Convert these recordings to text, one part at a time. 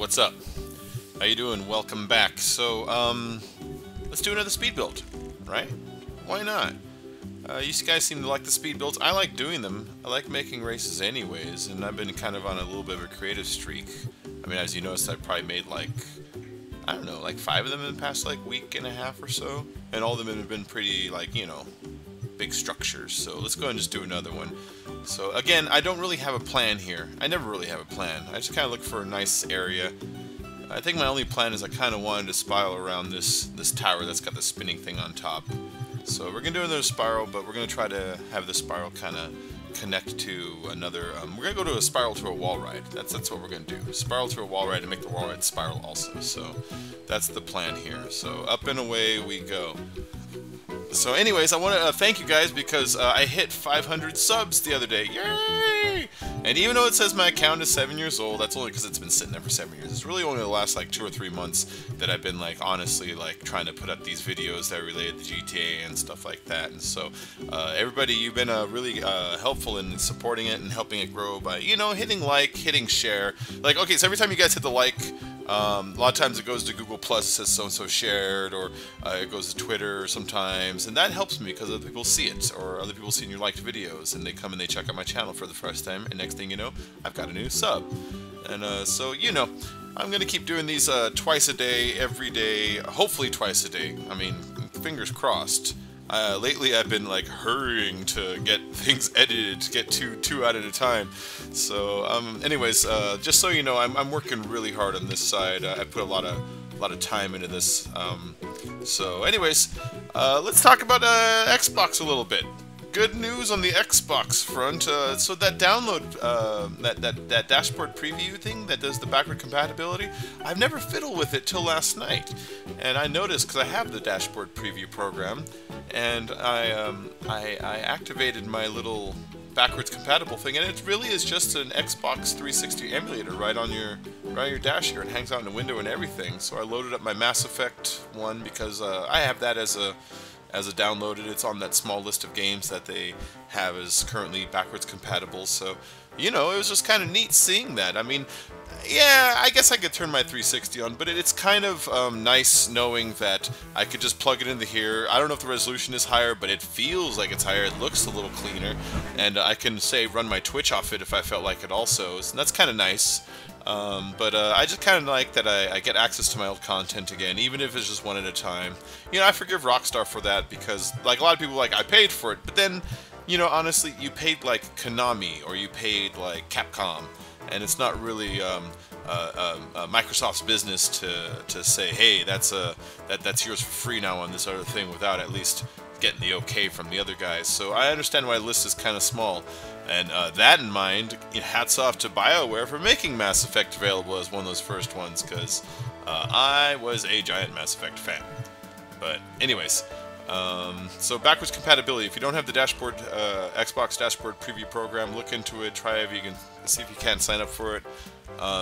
What's up? How you doing? Welcome back. So, let's do another speed build, right? Why not? You guys seem to like the speed builds. I like doing them. I like making races anyways, and I've been kind of on a little bit of a creative streak. I mean, as you noticed, I've probably made like, I don't know, like 5 of them in the past like week and a half or so, and all of them have been pretty, like, you know, big structures. So let's go ahead and just do another one. So again, I don't really have a plan here. I never really have a plan. I just kind of look for a nice area. I think my only plan is I kind of wanted to spiral around this tower that's got the spinning thing on top. So we're gonna do another spiral, but we're gonna try to have the spiral kind of connect to another. We're gonna go to a spiral to a wall ride. That's what we're gonna do. Spiral to a wall ride and make the wall ride spiral also. So that's the plan here. So up and away we go. So anyways, I want to thank you guys because I hit 500 subs the other day. Yay! And even though it says my account is 7 years old, that's only because it's been sitting there for 7 years. It's really only the last like 2 or 3 months that I've been like honestly like trying to put up these videos that are related to GTA and stuff like that. And so everybody, you've been really helpful in supporting it and helping it grow by, you know, hitting like, hitting share. Like, okay, so every time you guys hit the like, a lot of times it goes to Google Plus, it says so-and-so shared, or it goes to Twitter sometimes, and that helps me because other people see it, or other people see your liked videos, and they come and they check out my channel for the first time, and next thing you know, I've got a new sub. And so, you know, I'm going to keep doing these twice a day, every day, hopefully twice a day. I mean, fingers crossed. Lately I've been like hurrying to get things edited to get two out at a time. So anyways, just so you know, I'm working really hard on this side. I put a lot of time into this. So anyways, let's talk about Xbox a little bit. Good news on the Xbox front. So that download, that dashboard preview thing that does the backward compatibility, I've never fiddled with it till last night, and I noticed because I have the dashboard preview program, and I activated my little backwards compatible thing, and it really is just an Xbox 360 emulator right on your dash here, and hangs out in the window and everything. So I loaded up my Mass Effect one because I have that as a downloaded. It's on that small list of games that they have as currently backwards compatible. So, you know, it was just kind of neat seeing that. I mean, yeah, I guess I could turn my 360 on, but it's kind of nice knowing that I could just plug it into here. I don't know if the resolution is higher, but it feels like it's higher. It looks a little cleaner, and I can say run my Twitch off it if I felt like it also. So that's kind of nice. But I just kind of like that I get access to my old content again, even if it's just one at a time. You know, I forgive Rockstar for that because, like, a lot of people like, I paid for it, but then, you know, honestly, you paid like Konami or you paid like Capcom, and it's not really Microsoft's business to say, hey, that's yours for free now on this other thing without at least getting the okay from the other guys. So I understand why the list is kind of small. And that in mind, hats off to BioWare for making Mass Effect available as one of those first ones, because I was a giant Mass Effect fan. But anyways, so backwards compatibility. If you don't have the dashboard, Xbox dashboard preview program, look into it. Try if you can see if you can sign up for it.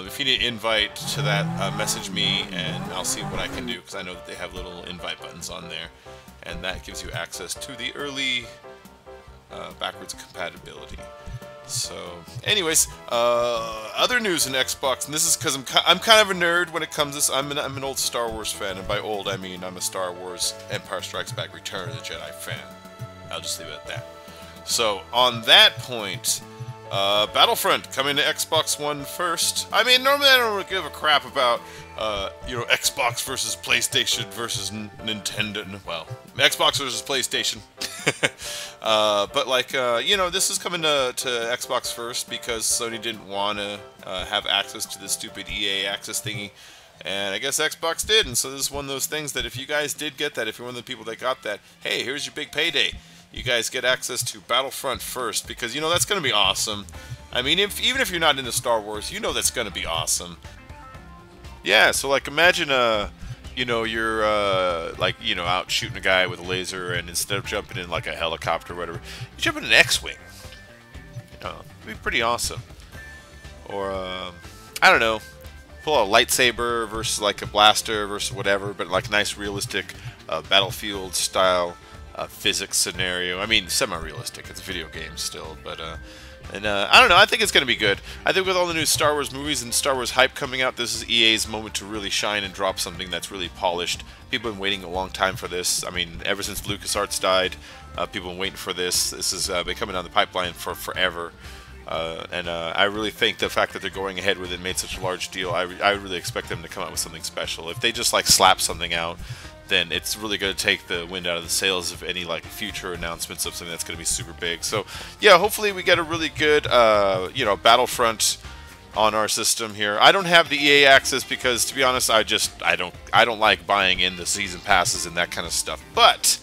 If you need an invite to that, message me and I'll see what I can do, because I know that they have little invite buttons on there, and that gives you access to the early backwards compatibility. So, anyways, other news in Xbox, and this is because I'm kind of a nerd when it comes to this. I'm an old Star Wars fan, and by old I mean I'm a Star Wars Empire Strikes Back Return of the Jedi fan. I'll just leave it at that. So, on that point, Battlefront coming to Xbox One first. I mean, normally I don't really give a crap about you know, Xbox versus PlayStation versus Nintendo. Well, Xbox versus PlayStation. But like, you know, this is coming to Xbox first because Sony didn't want to have access to the stupid EA access thingy, and I guess Xbox did. And so this is one of those things that if you guys did get that, if you're one of the people that got that, hey, here's your big payday. You guys get access to Battlefront first, because, you know, that's going to be awesome. I mean, even if you're not into Star Wars, you know that's going to be awesome. Yeah, so like imagine you know, you're like, you know, out shooting a guy with a laser, and instead of jumping in like a helicopter or whatever, you jump in an X-wing. You know, it'd be pretty awesome. Or I don't know, pull out a lightsaber versus like a blaster versus whatever, but like nice realistic Battlefield style physics scenario. I mean, semi-realistic. It's a video game still, but And I don't know, I think it's going to be good. I think with all the new Star Wars movies and Star Wars hype coming out, this is EA's moment to really shine and drop something that's really polished. People have been waiting a long time for this. I mean, ever since LucasArts died, people have been waiting for this. This has been coming down the pipeline for forever. I really think the fact that they're going ahead with it and made such a large deal, I really expect them to come out with something special. If they just like slap something out, then it's really going to take the wind out of the sails of any like future announcements of something that's going to be super big. So yeah, hopefully we get a really good you know, Battlefront on our system here. I don't have the EA access because, to be honest, I don't like buying in the season passes and that kind of stuff. But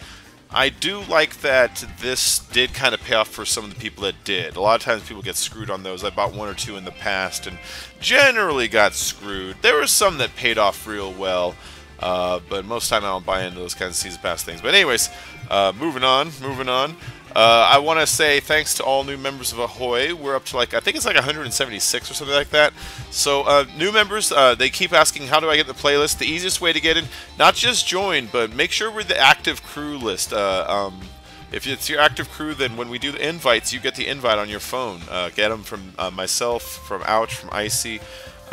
I do like that this did kind of pay off for some of the people that did. A lot of times people get screwed on those. I bought one or two in the past and generally got screwed. There were some that paid off real well. But most of the time I don't buy into those kinds of season pass things. But anyways, moving on. I want to say thanks to all new members of Ahoy. We're up to like, I think it's like 176 or something like that. So new members, they keep asking, how do I get the playlist? The easiest way to get in, not just join, but make sure we're the active crew list. If it's your active crew, then when we do the invites, you get the invite on your phone. Get them from myself, from Ouch, from Icy.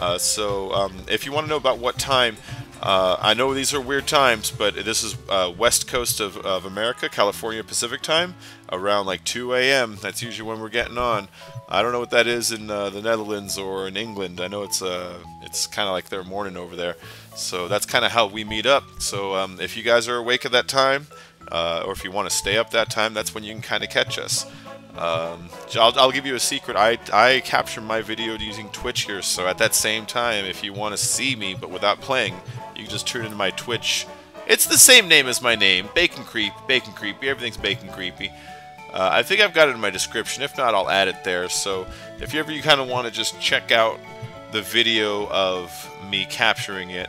If you want to know about what time, I know these are weird times, but this is west coast of America, California Pacific time, around like 2 a.m. That's usually when we're getting on. I don't know what that is in the Netherlands or in England. I know it's kind of like their morning over there. So that's kind of how we meet up. So if you guys are awake at that time, or if you want to stay up that time, that's when you can kind of catch us. I'll give you a secret. I capture my video using Twitch here, so at that same time, if you want to see me but without playing, you can just tune into my Twitch. It's the same name as my name, Bacon Creepy. Everything's Bacon Creepy. I think I've got it in my description. If not, I'll add it there. So if you kind of want to just check out the video of me capturing it,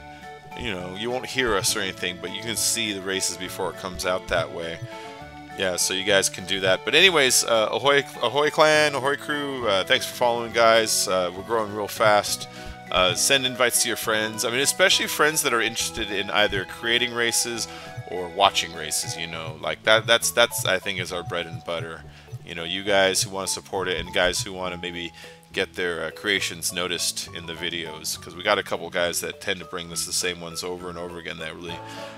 you know, you won't hear us or anything, but you can see the races before it comes out that way. Yeah, so you guys can do that. But anyways, ahoy clan, ahoy crew, thanks for following, guys. We're growing real fast. Send invites to your friends. I mean, especially friends that are interested in either creating races or watching races, you know. Like that's I think is our bread and butter. You know, you guys who want to support it and guys who want to maybe get their creations noticed in the videos, because we got a couple guys that tend to bring the same ones over and over again that really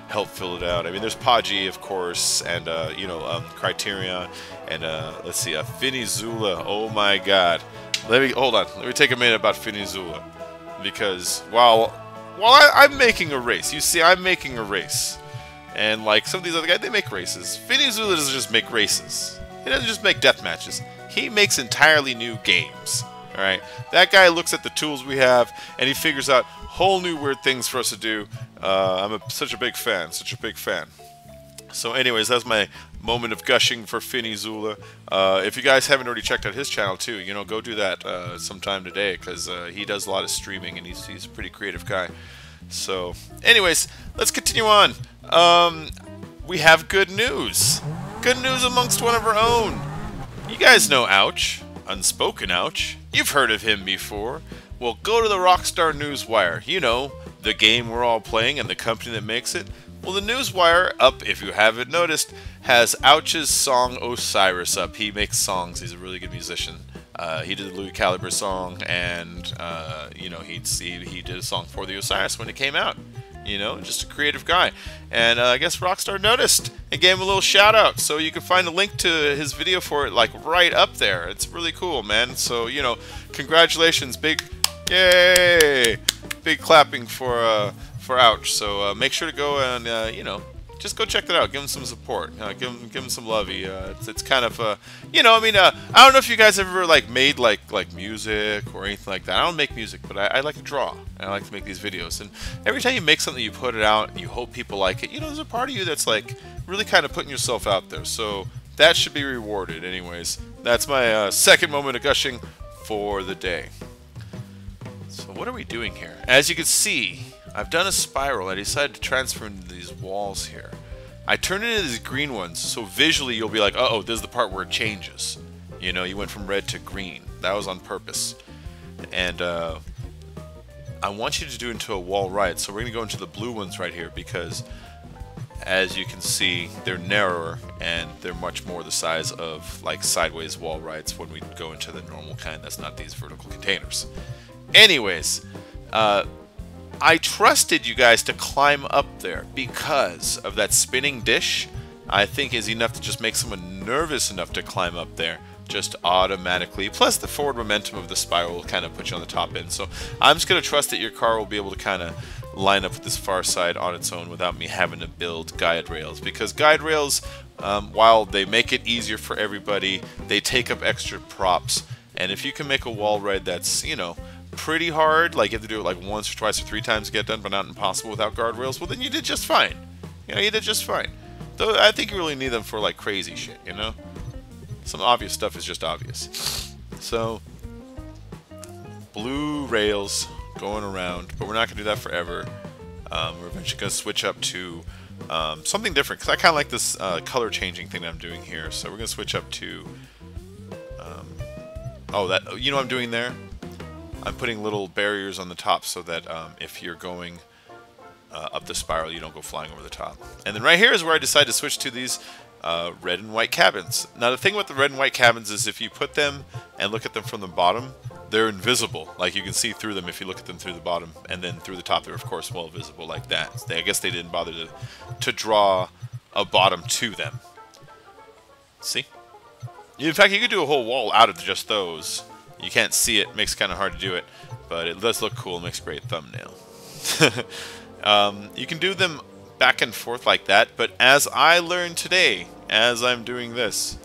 help fill it out. I mean, there's Podgy, of course, and you know, Criteria, and let's see, Finny Zula. Oh my God! Hold on. Let me take a minute about Finny Zula, because while I'm making a race, you see, I'm making a race, and like some of these other guys, they make races. Finny Zula doesn't just make races. He doesn't just make death matches. He makes entirely new games. Alright, that guy looks at the tools we have and he figures out whole new weird things for us to do. I'm such a big fan, So anyways, that's my moment of gushing for Finny Zula. If you guys haven't already checked out his channel too, you know, go do that sometime today, because he does a lot of streaming and he's a pretty creative guy. So anyways, let's continue on. We have good news. Good news amongst one of our own. You guys know Ouch. Unspoken Ouch. You've heard of him before. Well, go to the Rockstar Newswire. You know, the game we're all playing and the company that makes it. Well, the Newswire up, if you haven't noticed, has Ouch's song Osiris up. He makes songs. He's a really good musician. He did the Louis Caliber song, and you know, he did a song for the Osiris when it came out. You know, just a creative guy. And I guess Rockstar noticed and gave him a little shout out. So you can find a link to his video for it, like right up there. It's really cool, man. So, you know, congratulations. Big, yay! Big clapping for Ouch. So make sure to go and, you know, just go check that out. Give him some support. Give him some lovey. It's kind of, you know, I mean, I don't know if you guys ever like made like music or anything like that. I don't make music, but I like to draw and I like to make these videos. And every time you make something, you put it out and you hope people like it. You know, there's a part of you that's like really kind of putting yourself out there. So that should be rewarded. Anyways, that's my second moment of gushing for the day. So what are we doing here? As you can see, I've done a spiral. I decided to transfer into these walls here. I turned it into these green ones, so visually you'll be like, uh-oh, this is the part where it changes. You know, you went from red to green. That was on purpose. And I want you to do it into a wall right, so we're going to go into the blue ones right here, because as you can see, they're narrower and they're much more the size of like sideways wall rides when we go into the normal kind that's not these vertical containers. Anyways, I trusted you guys to climb up there because of that spinning dish. I think is enough to just make someone nervous enough to climb up there just automatically. Plus the forward momentum of the spiral will kind of put you on the top end. So I'm just going to trust that your car will be able to kind of line up with this far side on its own without me having to build guide rails. Because guide rails, while they make it easier for everybody, they take up extra props. And if you can make a wall ride that's, you know, pretty hard, like you have to do it like once or twice or 3 times to get done, but not impossible without guardrails, well then you did just fine. You know, you did just fine. Though I think you really need them for like crazy shit, you know? Some obvious stuff is just obvious. So, blue rails going around, but we're not going to do that forever. We're eventually going to switch up to something different, because I kind of like this color changing thing that I'm doing here. So we're going to switch up to, you know what I'm doing there? I'm putting little barriers on the top so that if you're going up the spiral, you don't go flying over the top. And then right here is where I decided to switch to these red and white cabins. Now the thing with the red and white cabins is if you put them and look at them from the bottom, they're invisible. Like you can see through them if you look at them through the bottom, and then through the top they're of course well visible like that. I guess they didn't bother to draw a bottom to them. See? In fact, you could do a whole wall out of just those. You can't see it, makes it kind of hard to do it, but it does look cool, makes a great thumbnail. You can do them back and forth like that, but as I learned today, as I'm doing this,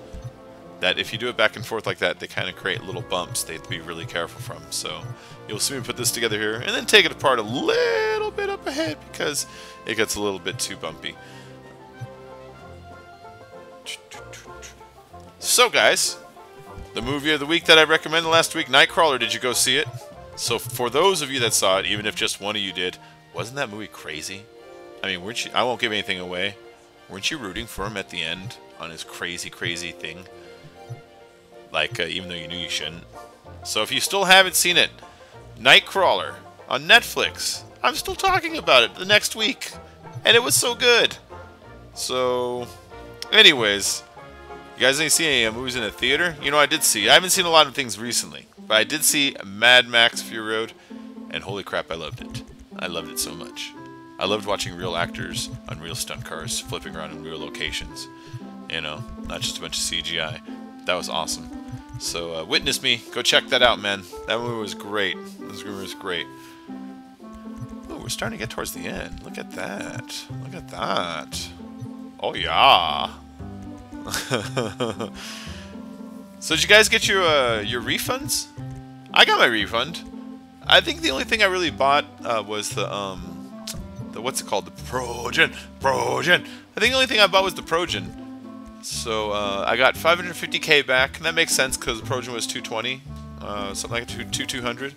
that if you do it back and forth like that, they kind of create little bumps they'd be really careful from. So you'll see me put this together here, and then take it apart a little bit up ahead because it gets a little bit too bumpy. So guys, the movie of the week that I recommended last week, Nightcrawler, did you go see it? So for those of you that saw it, even if just one of you did, wasn't that movie crazy? I mean, weren't you, I won't give anything away. Weren't you rooting for him at the end on his crazy, crazy thing? Like, even though you knew you shouldn't. So if you still haven't seen it, Nightcrawler on Netflix. I'm still talking about it the next week. And it was so good. So, anyways, you guys ain't seen any movies in the theater? You know, I haven't seen a lot of things recently. But I did see Mad Max Fury Road. And holy crap, I loved it. I loved it so much. I loved watching real actors on real stunt cars flipping around in real locations. You know, not just a bunch of CGI. That was awesome. So, witness me. Go check that out, man. That movie was great. This movie was great. Oh, we're starting to get towards the end. Look at that. Look at that. Oh, yeah. So, did you guys get your refunds? I got my refund. I think the only thing I really bought was the what's it called? The Progen. I think the only thing I bought was the Progen. So I got 550K back, and that makes sense because the Progen was 220, something like 2,200.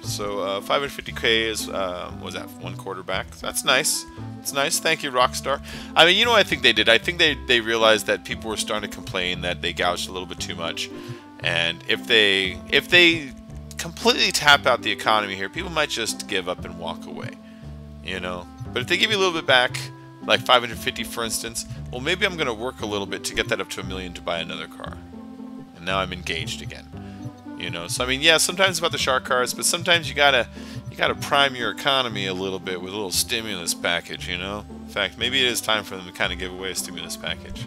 So 550K is what was that, 1/4 back? That's nice. It's nice. Thank you, Rockstar. I mean, you know what I think they did? I think they realized that people were starting to complain that they gouged a little bit too much, and if they completely tap out the economy here, people might just give up and walk away, you know. But if they give you a little bit back, like 550 for instance, well, maybe I'm going to work a little bit to get that up to $1 million to buy another car. And now I'm engaged again, you know. So I mean, yeah, sometimes it's about the shark cars, but sometimes you gotta prime your economy a little bit with a little stimulus package, you know. In fact, maybe it is time for them to kind of give away a stimulus package.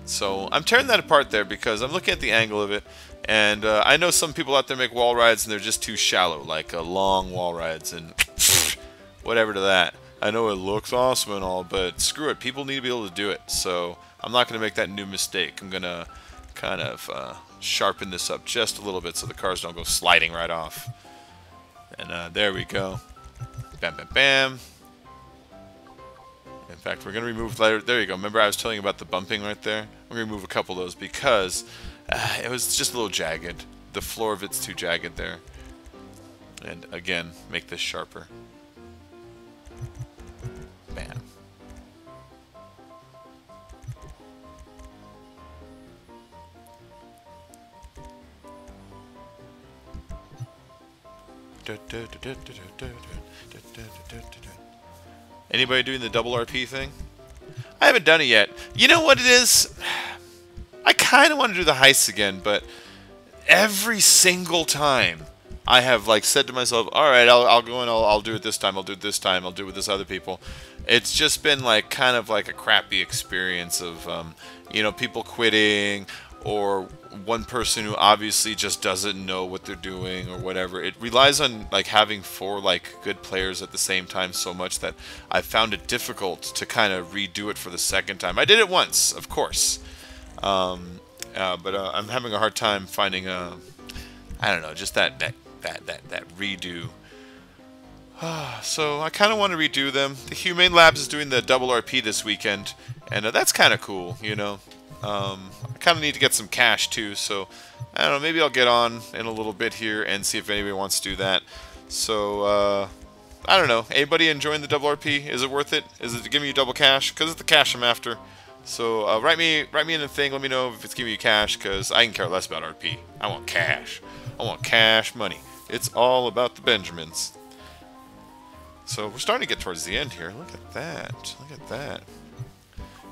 So I'm tearing that apart there because I'm looking at the angle of it. And I know some people out there make wall rides and they're just too shallow, like long wall rides and whatever to that. I know it looks awesome and all, but screw it. People need to be able to do it. So I'm not going to make that new mistake. I'm going to kind of sharpen this up just a little bit so the cars don't go sliding right off. And there we go. Bam, bam, bam. In fact, we're going to remove... There you go. Remember I was telling you about the bumping right there? We're going to remove a couple of those because... it was just a little jagged. The floor of it's too jagged there. And again, make this sharper. Bam. Anybody doing the double RP thing? I haven't done it yet. You know what it is? I kind of want to do the heists again, but every single time I have like said to myself, all right, I'll go and I'll do it this time, I'll do it this time, I'll do it with this other people. It's just been like kind of like a crappy experience of, you know, people quitting, or one person who obviously just doesn't know what they're doing or whatever. It relies on like having 4 like good players at the same time so much that I found it difficult to kind of redo it for the second time. I did it once, of course, but I'm having a hard time finding I don't know, just that redo. So I kind of want to redo them. The Humane Labs is doing the double RP this weekend, and that's kind of cool, you know. I kind of need to get some cash too, so I don't know, maybe I'll get on in a little bit here and see if anybody wants to do that. So I don't know, anybody enjoying the double RP? Is it worth it? Is it giving you double cash? Because it's the cash I'm after. So write me in the thing, let me know if it's giving you cash, because I can care less about RP. I want cash. I want cash money. It's all about the Benjamins. So we're starting to get towards the end here. Look at that. Look at that.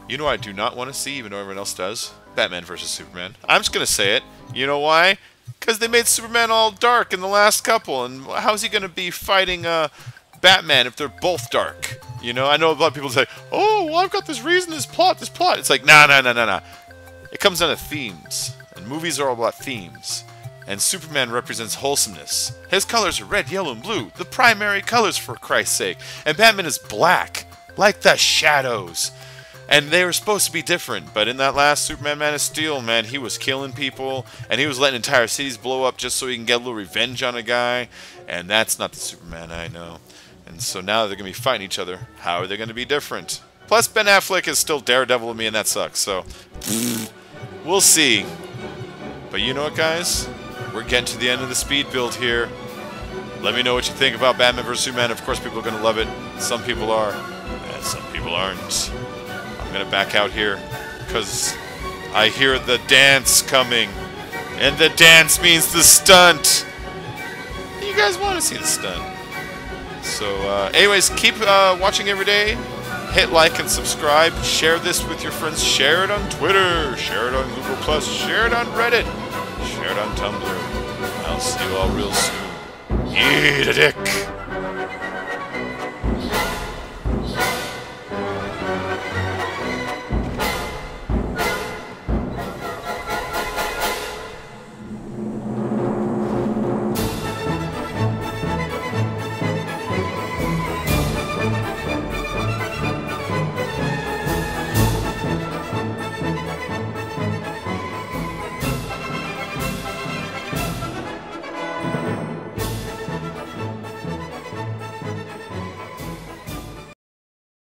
You know what I do not want to see, even though everyone else does? Batman versus Superman. I'm just going to say it. You know why? Because they made Superman all dark in the last couple, and how's he going to be fighting Batman if they're both dark? You know, I know a lot of people say, oh, well, I've got this reason, this plot. It's like, nah. It comes down to themes, and movies are all about themes. And Superman represents wholesomeness. His colors are red, yellow, and blue, the primary colors, for Christ's sake. And Batman is black, like the shadows. And they were supposed to be different, but in that last Superman Man of Steel, man, he was killing people, and he was letting entire cities blow up just so he can get a little revenge on a guy, and that's not the Superman I know. And so now they're going to be fighting each other. How are they going to be different? Plus, Ben Affleck is still Daredevil to me, and that sucks, so we'll see. But you know what, guys? We're getting to the end of the speed build here. Let me know what you think about Batman vs. Superman. Of course, people are going to love it. Some people are, and some people aren't. I'm going to back out here because I hear the dance coming, and the dance means the stunt. You guys want to see the stunt. So anyways, keep watching every day. Hit like and subscribe. Share this with your friends. Share it on Twitter. Share it on Google+. Share it on Reddit. Share it on Tumblr. I'll see you all real soon. Eat a dick.